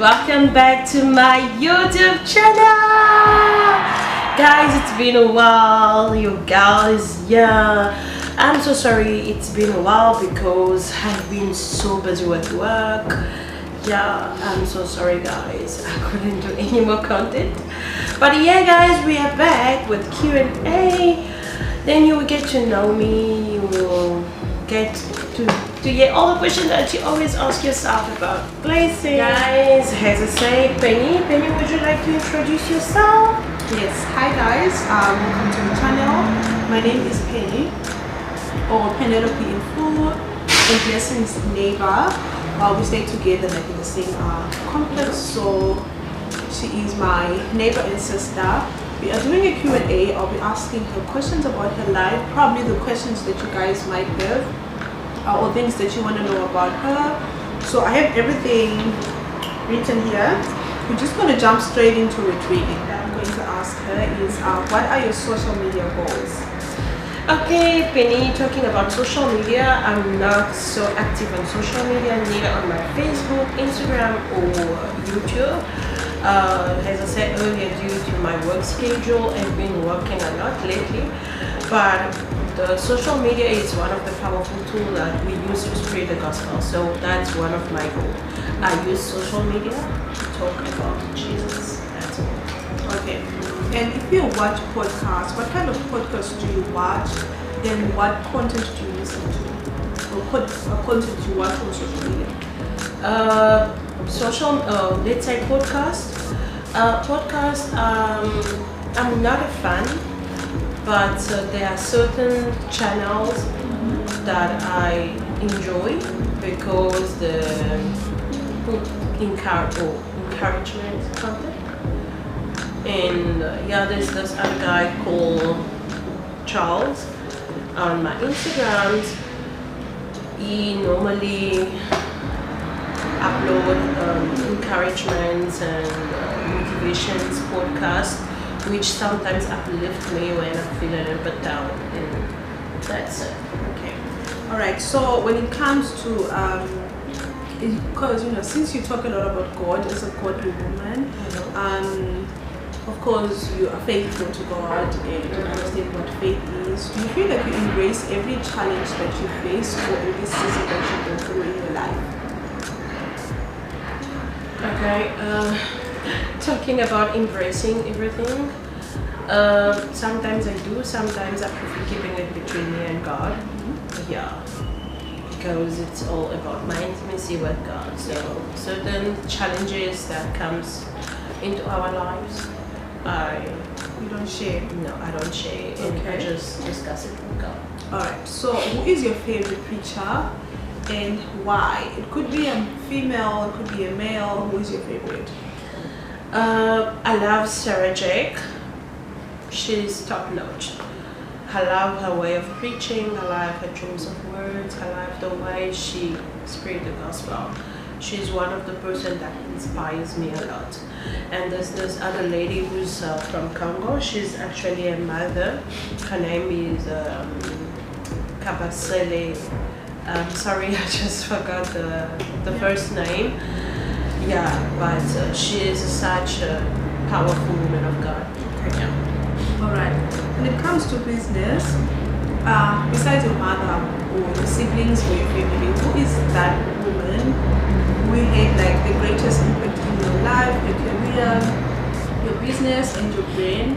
welcome back to my YouTube channel. Guys, it's been a while. Your girl is here. I'm so sorry it's been a while because I've been so busy with work. Yeah, I'm so sorry guys, I couldn't do any more content. But yeah guys, we are back with Q&A. Then you will get to know me. You will get to hear all the questions that you always ask yourself about placing. Guys, as I say, Penny, would you like to introduce yourself? Yes, hi guys, welcome to the channel. My name is Penny, or Penelope in full, and Blessing's neighbor. We stay together like in the same complex, so she is my neighbor and sister. We are doing a Q&A. I'll be asking her questions about her life, probably the questions that you guys might have, or things that you want to know about her. So I have everything written here. We're just going to jump straight into it reading. I'm going to ask her is, what are your social media goals? Okay, Penny, talking about social media, I'm not so active on social media, neither on my Facebook, Instagram, or YouTube. As I said earlier, due to my work schedule, I've been working a lot lately. But the social media is one of the powerful tools that we use to spread the gospel. So that's one of my goals. I use social media to talk about Jesus. That's all. Okay. And if you watch podcasts, what kind of podcasts do you watch, and what content do you listen to, or what content do you watch on social media? Let's say podcast. I'm not a fan, but there are certain channels that I enjoy because the encouragement content. And yeah, there's this other guy called Charles on my Instagrams. He normally upload encouragements and motivations podcasts, which sometimes uplift me when I'm feeling a little bit down, and that's it. Okay. All right. So when it comes to because since you talk a lot about God as a godly woman, of course you are faithful to God and you understand what faith is. Do you feel that you embrace every challenge that you face or every season that you go through in your life? Okay. Talking about embracing everything. Sometimes I do. Sometimes I prefer keeping it between me and God. Yeah. Because it's all about my intimacy with God. So certain challenges that comes into our lives, You don't share? No, I don't share. And I just discuss it with God. Alright, so who is your favorite preacher and why? It could be a female, it could be a male. Who is your favorite? I love Sarah Jakes. She's top notch. I love her way of preaching. I love her choice of words. I love the way she spreads the gospel. She's one of the person that inspires me a lot. And there's this other lady who's from Congo. She's actually a mother. Her name is Kabasele. Sorry, I just forgot the first name. Yeah, but she is such a powerful woman of God. Okay. Yeah. All right. When it comes to business, besides your mother or your siblings or your family, who is that woman who had like the greatest impact in your life, your career, your business, and your brand?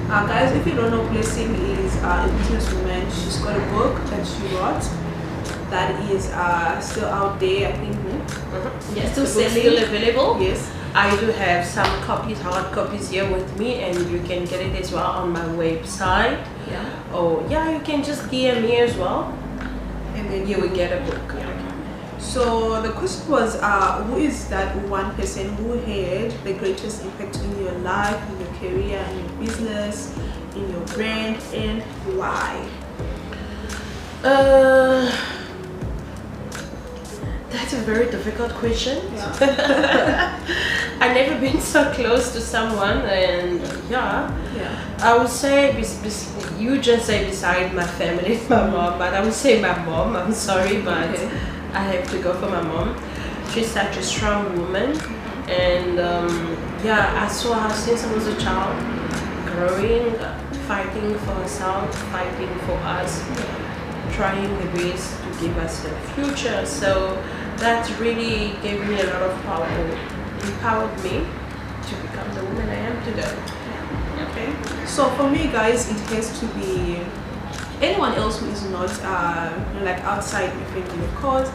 Guys, if you don't know, Blessing is a businesswoman. She's got a book that she wrote that is still out there, I think. Yes, still available. Yes. I do have some copies, hard copies here with me, and you can get it as well on my website. Yeah. Oh yeah, you can just DM me as well, And then you will get a book. Yeah. So the question was, who is that one person who had the greatest impact in your life, in your career, in your business, in your brand, and why? That's a very difficult question. Yeah. I've never been so close to someone, and yeah. I would say, you just say beside my family, my mom, but I would say my mom. I'm sorry, but I have to go for my mom. She's such a strong woman. And yeah, I saw her since I was a child, growing, fighting for herself, fighting for us, trying the best to give us a future. So that really gave me a lot of power, empowered me to become the woman I am today. Okay. So for me, guys, it has to be anyone else who is not like outside the family, of course.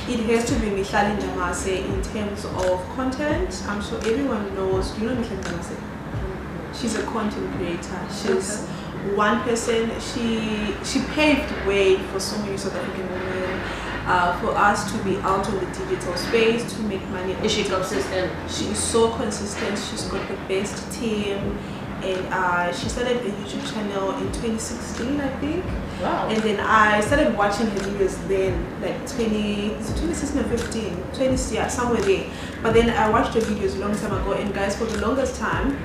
It has to be Mihlali Namase in terms of content. I'm sure everyone knows. Do you know Mihlali Namase? She's a content creator. She's one person. She paved way for so many South African women, for us to be out of the digital space, to make money. Is she consistent? She is so consistent. She's got the best team. And she started a YouTube channel in 2016, I think. Wow. And then I started watching her videos then, like 2016 or 15, 20, yeah, somewhere there. But then I watched her videos a long time ago, and guys, for the longest time,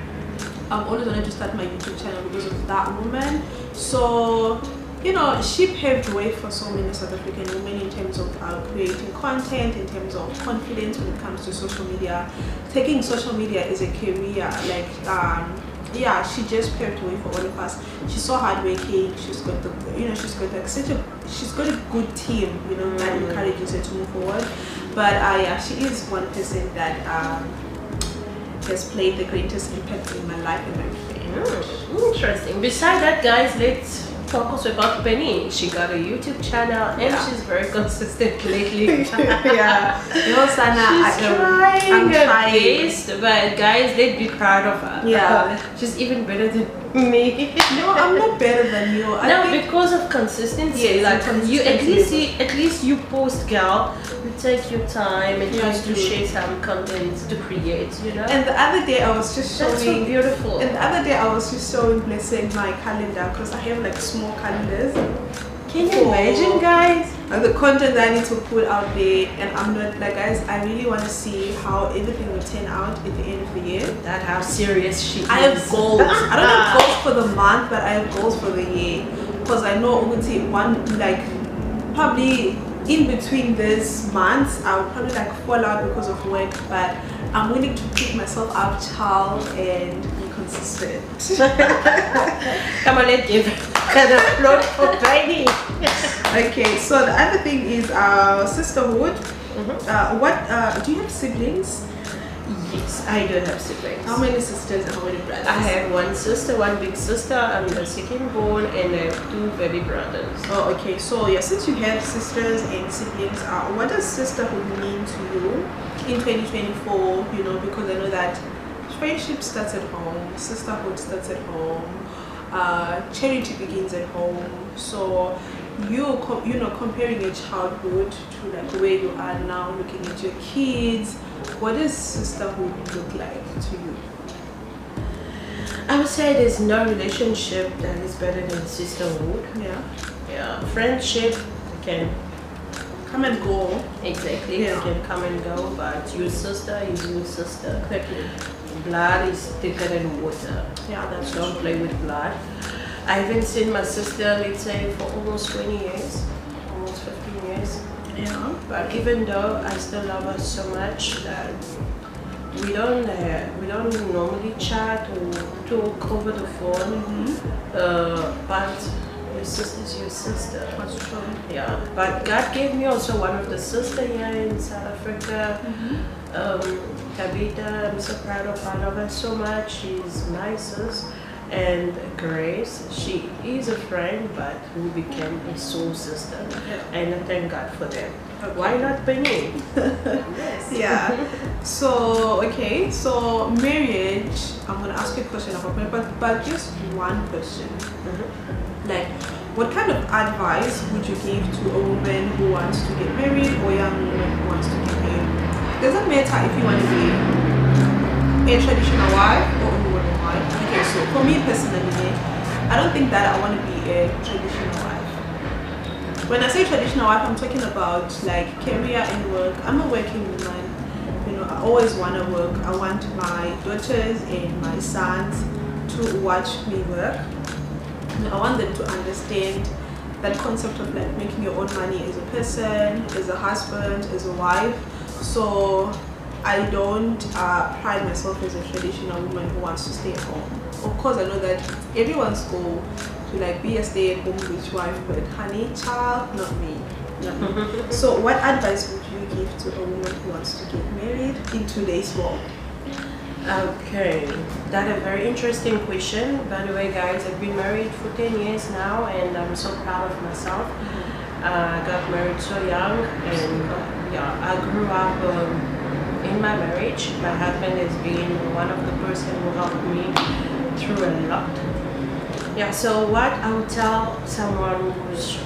I've always wanted to start my YouTube channel because of that woman. So, you know, she paved the way for so many South African women in terms of creating content, in terms of confidence when it comes to social media, taking social media as a career, like, yeah, she just paved the way for all of us. She's so hardworking. She's got the, you know, she's got like she's got a good team, you know, that encourages her to move forward. But yeah, she is one person that has played the greatest impact in my life and everything. Interesting. Beside that, guys, let's talk also about Penny. She got a YouTube channel and she's very consistent lately. Yeah, you know, Sana, I'm trying. Best, but guys, let's be proud of her. Yeah, she's even better than me. No, I'm not better than you. No, because of consistency. Yes, like consistency. at least you post, girl. You take your time and try to do. share some content to create. You know. And the other day I was just showing. That's so beautiful. And the other day I was just showing Blessing my calendar because I have like small calendars. Can you imagine, guys? And the content that I need to put out there, and I'm not like, guys, I really want to see how everything will turn out at the end of the year. That how serious she is. I have goals. I don't have goals for the month, but I have goals for the year. Because I know one, like, probably in between these months, I'll probably like fall out because of work, but I'm willing to pick myself up, child, and be consistent. Come on, let's give the floor for Penny. Okay, so the other thing is sisterhood. What do you have siblings? Yes, I do have siblings. How many sisters and how many brothers? I have one sister, one big sister. I'm the second born, and I have two baby brothers. Oh, okay. So yeah, since you have sisters and siblings, what does sisterhood mean to you in 2024? You know, because I know that friendship starts at home, sisterhood starts at home, charity begins at home. So you know, comparing your childhood to like where you are now, looking at your kids, what does sisterhood look like to you? I would say there's no relationship that is better than sisterhood. Yeah. Friendship can come and go. Exactly. Yeah. It can come and go, but your sister is your sister. Exactly. Blood is thicker than water. Yeah, that's Don't true. play with blood. I haven't seen my sister, let's say, for almost 20 years, almost 15 years. Yeah. But even though I still love her so much that we don't normally chat or talk over the phone. But your sister's your sister. That's true. Yeah. But God gave me also one of the sister here in South Africa. Tabitha, I'm so proud of her. I love her so much. She's my sis. And Grace, she is a friend, but we became a soul sister. And I thank God for them. Okay. Why not Penny? Yes. Yeah. So okay. So marriage. I'm gonna ask you a question about marriage, but just one question. Like, what kind of advice would you give to a woman who wants to get married or a young woman who wants to get married? Doesn't matter if you want to be a traditional wife or a modern wife. Okay, so for me personally, I don't think that I want to be a traditional wife. When I say traditional wife, I'm talking about like career and work. I'm a working woman. You know, I always want to work. I want my daughters and my sons to watch me work. I want them to understand that concept of like making your own money as a person, as a husband, as a wife. So I don't pride myself as a traditional woman who wants to stay at home. Of course, I know that everyone's goal to like be a stay-at-home rich wife, but honey, child, not me. Not me. So, what advice would you give to a woman who wants to get married in today's world? Okay, that's a very interesting question. By the way, guys, I've been married for 10 years now, and I'm so proud of myself. I got married so young, and yeah, I grew up in my marriage. My husband has been one of the person who helped me through a lot. Yeah, so what I would tell someone who's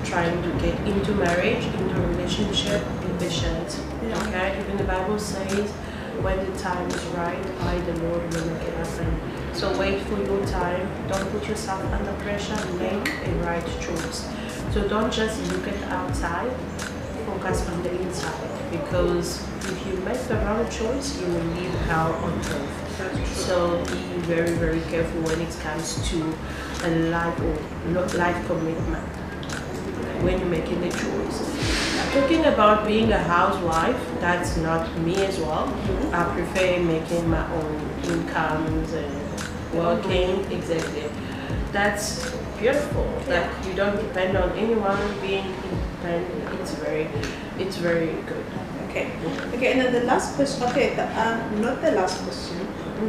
trying to get into marriage, into a relationship, be patient. Okay, even the Bible says, when the time is right, I, the Lord, will make it happen. So wait for your time. Don't put yourself under pressure. Make a right choice. So don't just look at the outside. Focus on the inside. Because if you make the wrong choice, you will leave hell on earth. So be very, very careful when it comes to a life or life commitment. When you're making a choice. Talking about being a housewife, that's not me as well. I prefer making my own incomes and working. Exactly. That's beautiful. That you don't depend on anyone. Being independent, it's very good. Okay. Okay, and then the last question. Okay, not the last question.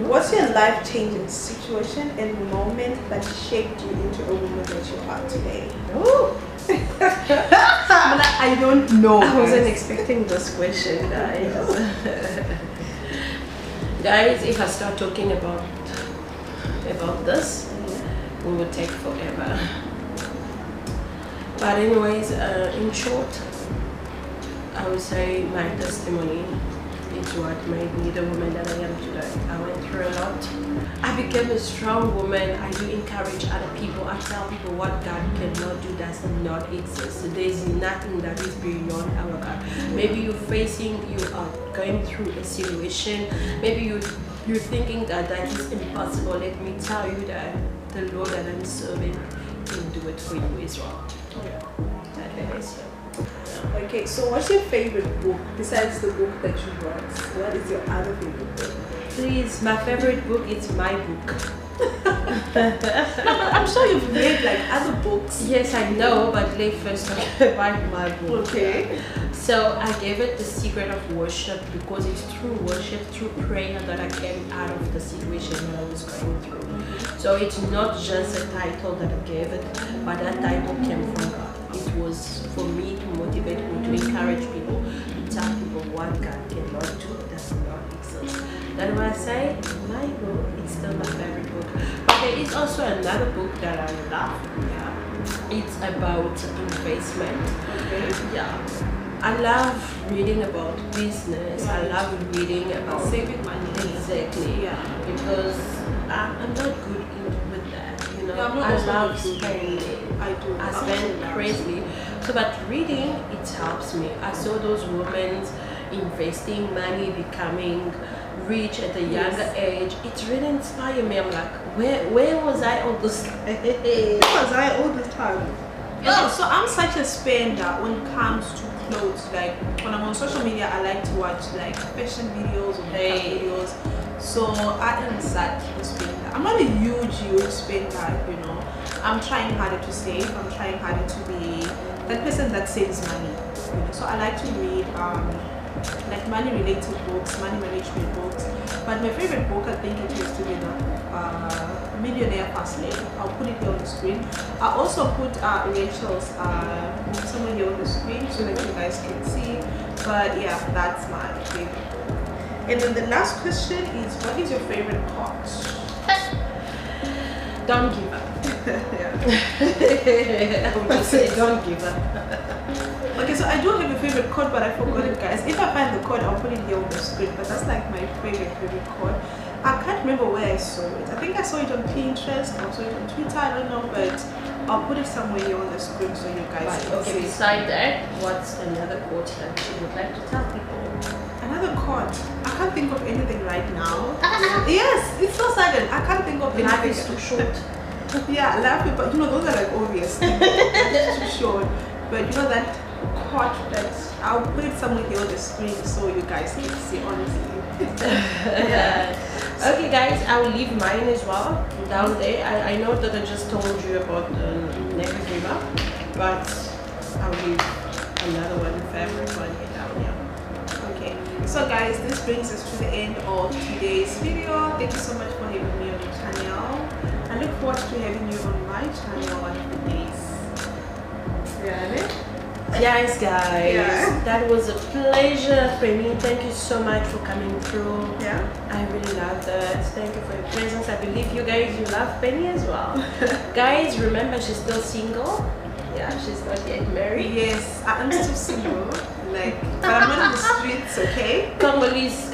What's your life-changing situation and moment that shaped you into a woman that you are today? Ooh. I don't know. I wasn't expecting this question, guys. Guys, if I start talking about this, we will take forever. But anyways, in short, I would say my testimony is what made me the woman that I am today. I went through a lot. I became a strong woman. I do encourage other people. I tell people what God cannot do does not exist. There's nothing that is beyond our God. Maybe you are going through a situation. Maybe you're thinking that is impossible. Let me tell you that the Lord that I'm serving can do it for you as well. That is it. Okay, so what's your favorite book besides the book that you wrote? What is your other favorite book? Please, my favorite book is my book. I'm sure you've read like other books. Yes, I know, but let's first talk about my book. Okay. So I gave it The Secret of Worship because it's through worship, through prayer that I came out of the situation that I was going through. So it's not just a title that I gave it, but that title came from God. It was for me to motivate me, to encourage people, to tell people what God cannot do, does not exist. That's why I say my book is still my favorite book. But there is also another book that I love. Yeah. It's about investment. Okay. Yeah. I love reading about business. I love reading about saving money. Exactly. Yeah. Because I'm not good with that. You know, Yeah, I love spending. I do. I spend crazily. So, but reading, it helps me. I saw those women investing money, becoming rich at a younger age. It really inspired me. I'm like, where was I all this time? Where was I all the time? Yeah, so I'm such a spender when it comes to clothes. Like when I'm on social media, I like to watch like fashion videos or makeup videos. So I am such a spender. I'm not a huge spender, you know. I'm trying harder to save. I'm trying harder to be that person that saves money. You know? So I like to read like money related books, money management books. But my favorite book, I think it has to be the Millionaire Fast Lane. I'll put it here on the screen. I also put Rachel's book somewhere here on the screen so that you guys can see. But yeah, that's my favorite book. And then the last question is, what is your favorite quote? Don't give up. Yeah. I would just say don't give up. Okay, so I do have a favorite quote, but I forgot it, guys. If I find the quote, I'll put it here on the screen. But that's like my favorite quote. I can't remember where I saw it. I think I saw it on Pinterest, I saw it on Twitter, I don't know, but I'll put it somewhere here on the screen so you guys can Okay, see. beside that, what's another quote that you would like to tell people? Another quote. I can't think of anything right now. Yes, it's so sudden. I can't think of Life anything. is too short. Yeah, life, but you know, those are like obvious. It's too short. But you know that caught that. I'll put it somewhere here on the screen so you guys can see honestly. Okay guys, I will leave mine as well down there. I know that I just told you about the Nevis River, but I'll leave another one, favorite one here down here. Okay, so guys, this brings us to the end of today's video. Thank you so much for having me on your channel. I look forward to having you on my channel one of the days. Really? Yes guys, Yeah. that was a pleasure for me. Thank you so much for coming through. Yeah. I really love that. Thank you for your presence. I believe you guys, you love Penny as well. Guys, remember she's still single. Yeah, she's not yet married. Yes, I am still single. Like, but I'm not in the streets, okay? Congolese,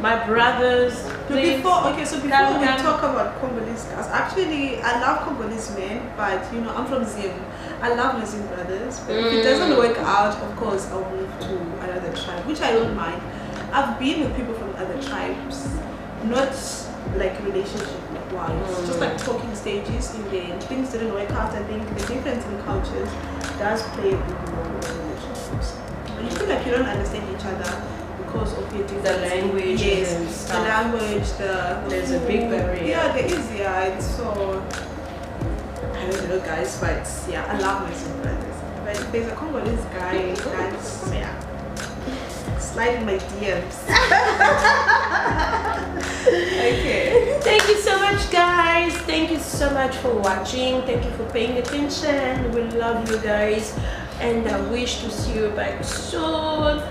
my brothers. Please. Before we Come. talk about Congolese guys, actually, I love Congolese men, but you know, I'm from Zim. I love my Zim brothers, but if it doesn't work out, of course, I'll move to another tribe, which I don't mind. I've been with people from other tribes, not like relationship wise, just like talking stages, and then things didn't work out. I think the difference in cultures does play a big role in relationships. When you feel like you don't understand each other because of your different language yes, and the stuff. language, There's a big barrier. Yeah, there is. Yeah, it's so. I don't know, guys, but yeah, I love my Zim brothers. But if there's a Congolese guy, that's yeah. Slide in my DMs. Okay. Thank you so much guys. Thank you so much for watching. Thank you for paying attention. We love you guys and I wish to see you back soon.